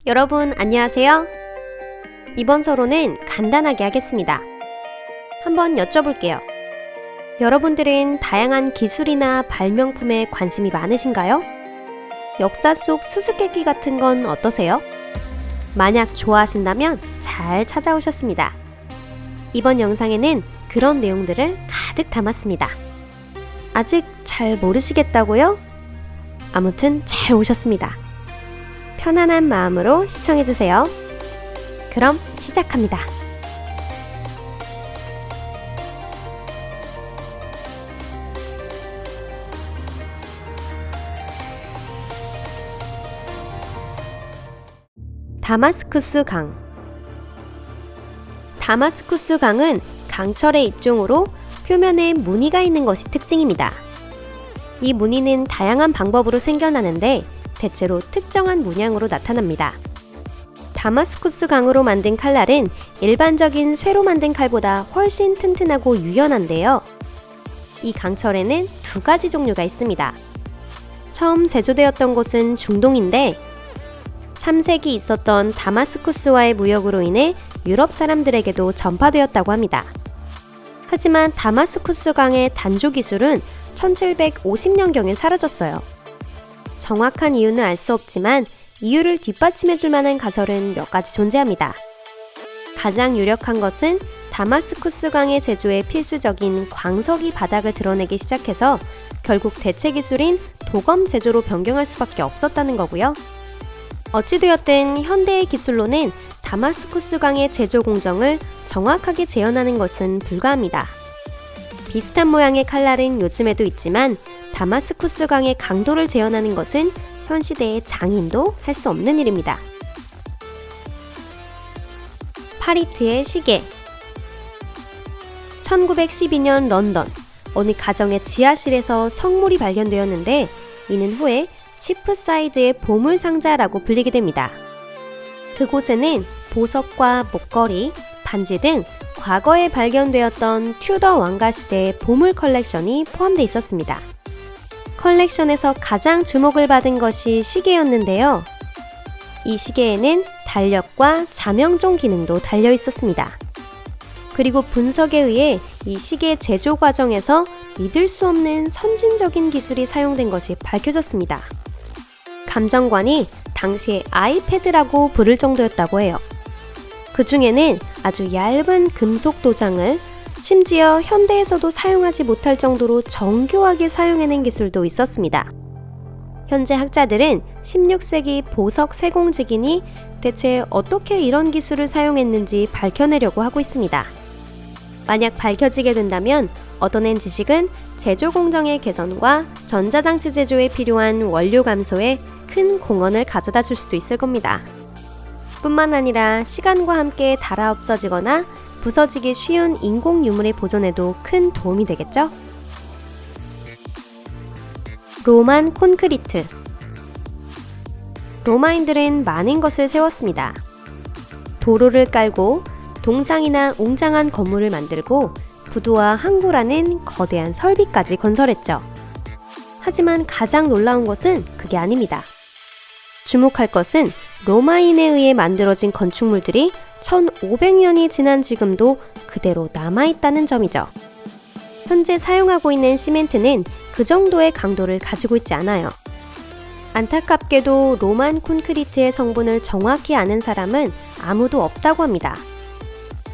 여러분 안녕하세요. 이번 서론은 간단하게 하겠습니다. 한번 여쭤볼게요. 여러분들은 다양한 기술이나 발명품에 관심이 많으신가요? 역사 속 수수께끼 같은 건 어떠세요? 만약 좋아하신다면 잘 찾아오셨습니다. 이번 영상에는 그런 내용들을 가득 담았습니다. 아직 잘 모르시겠다고요? 아무튼 잘 오셨습니다. 편안한 마음으로 시청해주세요. 그럼 시작합니다. 다마스쿠스 강. 다마스쿠스 강은 강철의 입종으로 표면에 무늬가 있는 것이 특징입니다. 이 무늬는 다양한 방법으로 생겨나는데 대체로 특정한 문양으로 나타납니다. 다마스쿠스 강으로 만든 칼날은 일반적인 쇠로 만든 칼보다 훨씬 튼튼하고 유연한데요. 이 강철에는 두 가지 종류가 있습니다. 처음 제조되었던 곳은 중동인데 3세기 있었던 다마스쿠스와의 무역으로 인해 유럽 사람들에게도 전파되었다고 합니다. 하지만 다마스쿠스 강의 단조 기술은 1750년경에 사라졌어요. 정확한 이유는 알 수 없지만 이유를 뒷받침해줄 만한 가설은 몇 가지 존재합니다. 가장 유력한 것은 다마스쿠스 강의 제조에 필수적인 광석이 바닥을 드러내기 시작해서 결국 대체 기술인 도검 제조로 변경할 수밖에 없었다는 거고요. 어찌되었든 현대의 기술로는 다마스쿠스 강의 제조 공정을 정확하게 재현하는 것은 불가합니다. 비슷한 모양의 칼날은 요즘에도 있지만 다마스쿠스 강의 강도를 재현하는 것은 현 시대의 장인도 할 수 없는 일입니다. 파리트의 시계. 1912년 런던 어느 가정의 지하실에서 성물이 발견되었는데 이는 후에 치프사이드의 보물상자라고 불리게 됩니다. 그곳에는 보석과 목걸이, 반지 등 과거에 발견되었던 튜더 왕가 시대의 보물 컬렉션이 포함되어 있었습니다. 컬렉션에서 가장 주목을 받은 것이 시계였는데요. 이 시계에는 달력과 자명종 기능도 달려 있었습니다. 그리고 분석에 의해 이 시계 제조 과정에서 믿을 수 없는 선진적인 기술이 사용된 것이 밝혀졌습니다. 감정관이 당시에 아이패드라고 부를 정도였다고 해요. 그 중에는 아주 얇은 금속 도장을 심지어 현대에서도 사용하지 못할 정도로 정교하게 사용해낸 기술도 있었습니다. 현재 학자들은 16세기 보석 세공직인이 대체 어떻게 이런 기술을 사용했는지 밝혀내려고 하고 있습니다. 만약 밝혀지게 된다면 얻어낸 지식은 제조 공정의 개선과 전자장치 제조에 필요한 원료 감소에 큰 공헌을 가져다 줄 수도 있을 겁니다. 뿐만 아니라 시간과 함께 닳아 없어지거나 부서지기 쉬운 인공 유물의 보존에도 큰 도움이 되겠죠? 로만 콘크리트. 로마인들은 많은 것을 세웠습니다. 도로를 깔고 동상이나 웅장한 건물을 만들고 부두와 항구라는 거대한 설비까지 건설했죠. 하지만 가장 놀라운 것은 그게 아닙니다. 주목할 것은 로마인에 의해 만들어진 건축물들이 1500년이 지난 지금도 그대로 남아있다는 점이죠. 현재 사용하고 있는 시멘트는 그 정도의 강도를 가지고 있지 않아요. 안타깝게도 로만 콘크리트의 성분을 정확히 아는 사람은 아무도 없다고 합니다.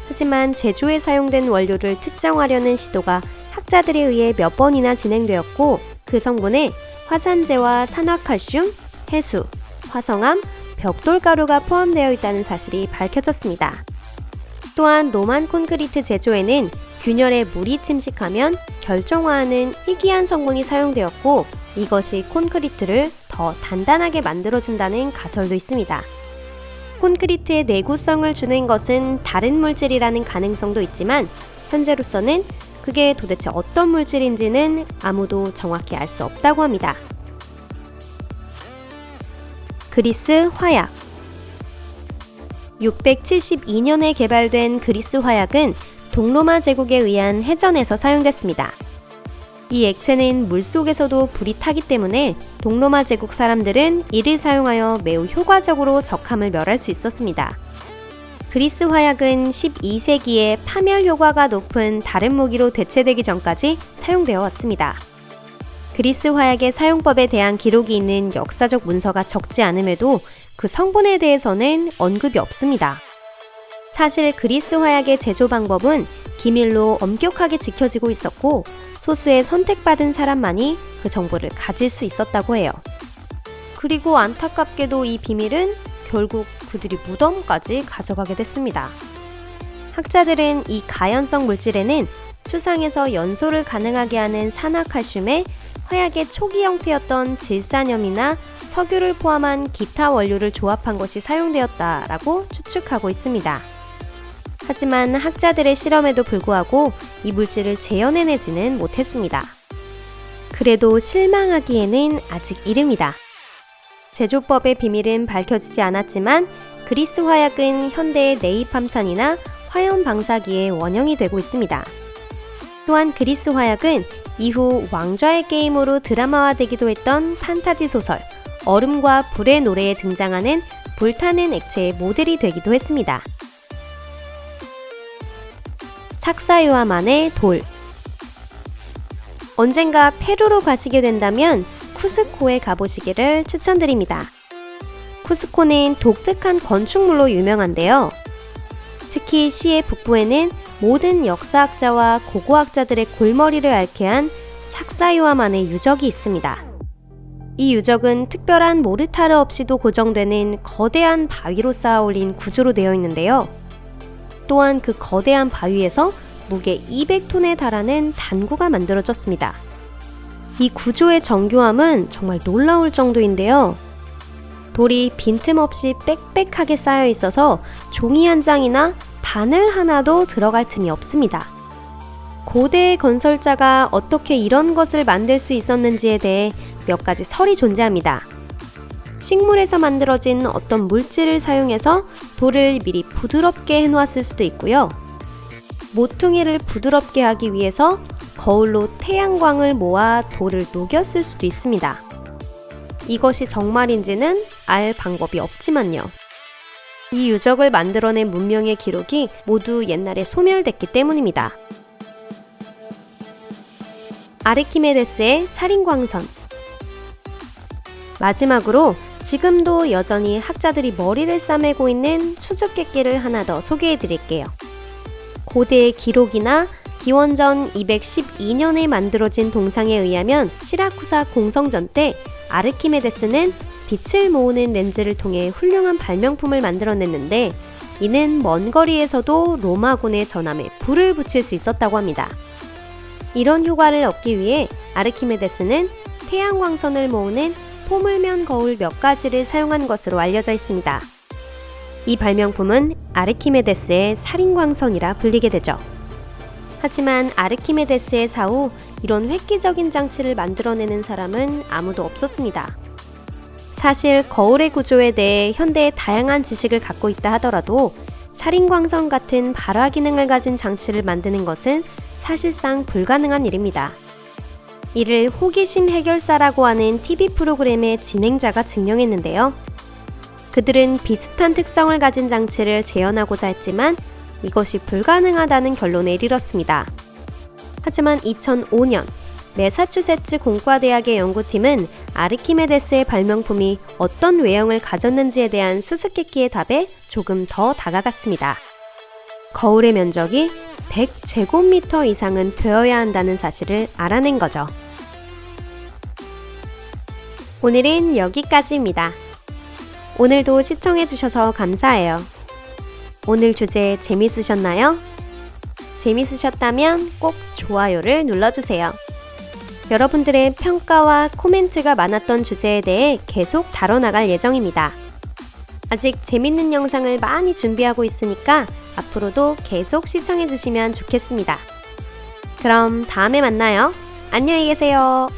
하지만 제조에 사용된 원료를 특정하려는 시도가 학자들에 의해 몇 번이나 진행되었고 그 성분에 화산재와 산화칼슘, 해수, 화성암, 벽돌가루가 포함되어 있다는 사실이 밝혀졌습니다. 또한 로만 콘크리트 제조에는 균열에 물이 침식하면 결정화하는 희귀한 성분이 사용되었고 이것이 콘크리트를 더 단단하게 만들어준다는 가설도 있습니다. 콘크리트의 내구성을 주는 것은 다른 물질이라는 가능성도 있지만 현재로서는 그게 도대체 어떤 물질인지는 아무도 정확히 알 수 없다고 합니다. 그리스 화약. 672년에 개발된 그리스 화약은 동로마 제국에 의한 해전에서 사용됐습니다. 이 액체는 물속에서도 불이 타기 때문에 동로마 제국 사람들은 이를 사용하여 매우 효과적으로 적함을 멸할 수 있었습니다. 그리스 화약은 12세기에 파멸 효과가 높은 다른 무기로 대체되기 전까지 사용되어 왔습니다. 그리스 화약의 사용법에 대한 기록이 있는 역사적 문서가 적지 않음에도 그 성분에 대해서는 언급이 없습니다. 사실 그리스 화약의 제조 방법은 기밀로 엄격하게 지켜지고 있었고 소수의 선택받은 사람만이 그 정보를 가질 수 있었다고 해요. 그리고 안타깝게도 이 비밀은 결국 그들이 무덤까지 가져가게 됐습니다. 학자들은 이 가연성 물질에는 수상에서 연소를 가능하게 하는 산화칼슘에 화약의 초기 형태였던 질산염이나 석유를 포함한 기타 원료를 조합한 것이 사용되었다라고 추측하고 있습니다. 하지만 학자들의 실험에도 불구하고 이 물질을 재현해내지는 못했습니다. 그래도 실망하기에는 아직 이릅니다. 제조법의 비밀은 밝혀지지 않았지만 그리스 화약은 현대의 네이팜탄이나 화염 방사기의 원형이 되고 있습니다. 또한 그리스 화약은 이후 왕좌의 게임으로 드라마화되기도 했던 판타지 소설 얼음과 불의 노래에 등장하는 불타는 액체의 모델이 되기도 했습니다. 삭사유화만의 돌. 언젠가 페루로 가시게 된다면 쿠스코에 가보시기를 추천드립니다. 쿠스코는 독특한 건축물로 유명한데요. 특히 시의 북부에는 모든 역사학자와 고고학자들의 골머리를 앓게 한 삭사유화만의 유적이 있습니다. 이 유적은 특별한 모르타르 없이도 고정되는 거대한 바위로 쌓아 올린 구조로 되어 있는데요. 또한 그 거대한 바위에서 무게 200톤에 달하는 단구가 만들어졌습니다. 이 구조의 정교함은 정말 놀라울 정도인데요. 돌이 빈틈없이 빽빽하게 쌓여 있어서 종이 한 장이나 바늘 하나도 들어갈 틈이 없습니다. 고대 건설자가 어떻게 이런 것을 만들 수 있었는지에 대해 몇 가지 설이 존재합니다. 식물에서 만들어진 어떤 물질을 사용해서 돌을 미리 부드럽게 해놓았을 수도 있고요. 모퉁이를 부드럽게 하기 위해서 거울로 태양광을 모아 돌을 녹였을 수도 있습니다. 이것이 정말인지는 알 방법이 없지만요. 이 유적을 만들어낸 문명의 기록이 모두 옛날에 소멸됐기 때문입니다. 아르키메데스의 살인광선. 마지막으로 지금도 여전히 학자들이 머리를 싸매고 있는 수수께끼를 하나 더 소개해 드릴게요. 고대의 기록이나 기원전 212년에 만들어진 동상에 의하면 시라쿠사 공성전 때 아르키메데스는 빛을 모으는 렌즈를 통해 훌륭한 발명품을 만들어냈는데 이는 먼 거리에서도 로마군의 전함에 불을 붙일 수 있었다고 합니다. 이런 효과를 얻기 위해 아르키메데스는 태양광선을 모으는 포물면 거울 몇 가지를 사용한 것으로 알려져 있습니다. 이 발명품은 아르키메데스의 살인광선이라 불리게 되죠. 하지만 아르키메데스의 사후 이런 획기적인 장치를 만들어내는 사람은 아무도 없었습니다. 사실 거울의 구조에 대해 현대의 다양한 지식을 갖고 있다 하더라도 살인광선 같은 발화 기능을 가진 장치를 만드는 것은 사실상 불가능한 일입니다. 이를 호기심 해결사라고 하는 TV 프로그램의 진행자가 증명했는데요. 그들은 비슷한 특성을 가진 장치를 재현하고자 했지만 이것이 불가능하다는 결론에 이르렀습니다. 하지만 2005년 매사추세츠 공과대학의 연구팀은 아르키메데스의 발명품이 어떤 외형을 가졌는지에 대한 수수께끼의 답에 조금 더 다가갔습니다. 거울의 면적이 100제곱미터 이상은 되어야 한다는 사실을 알아낸 거죠. 오늘은 여기까지입니다. 오늘도 시청해주셔서 감사해요. 오늘 주제 재밌으셨나요? 재밌으셨다면 꼭 좋아요를 눌러주세요. 여러분들의 평가와 코멘트가 많았던 주제에 대해 계속 다뤄나갈 예정입니다. 아직 재밌는 영상을 많이 준비하고 있으니까 앞으로도 계속 시청해주시면 좋겠습니다. 그럼 다음에 만나요. 안녕히 계세요.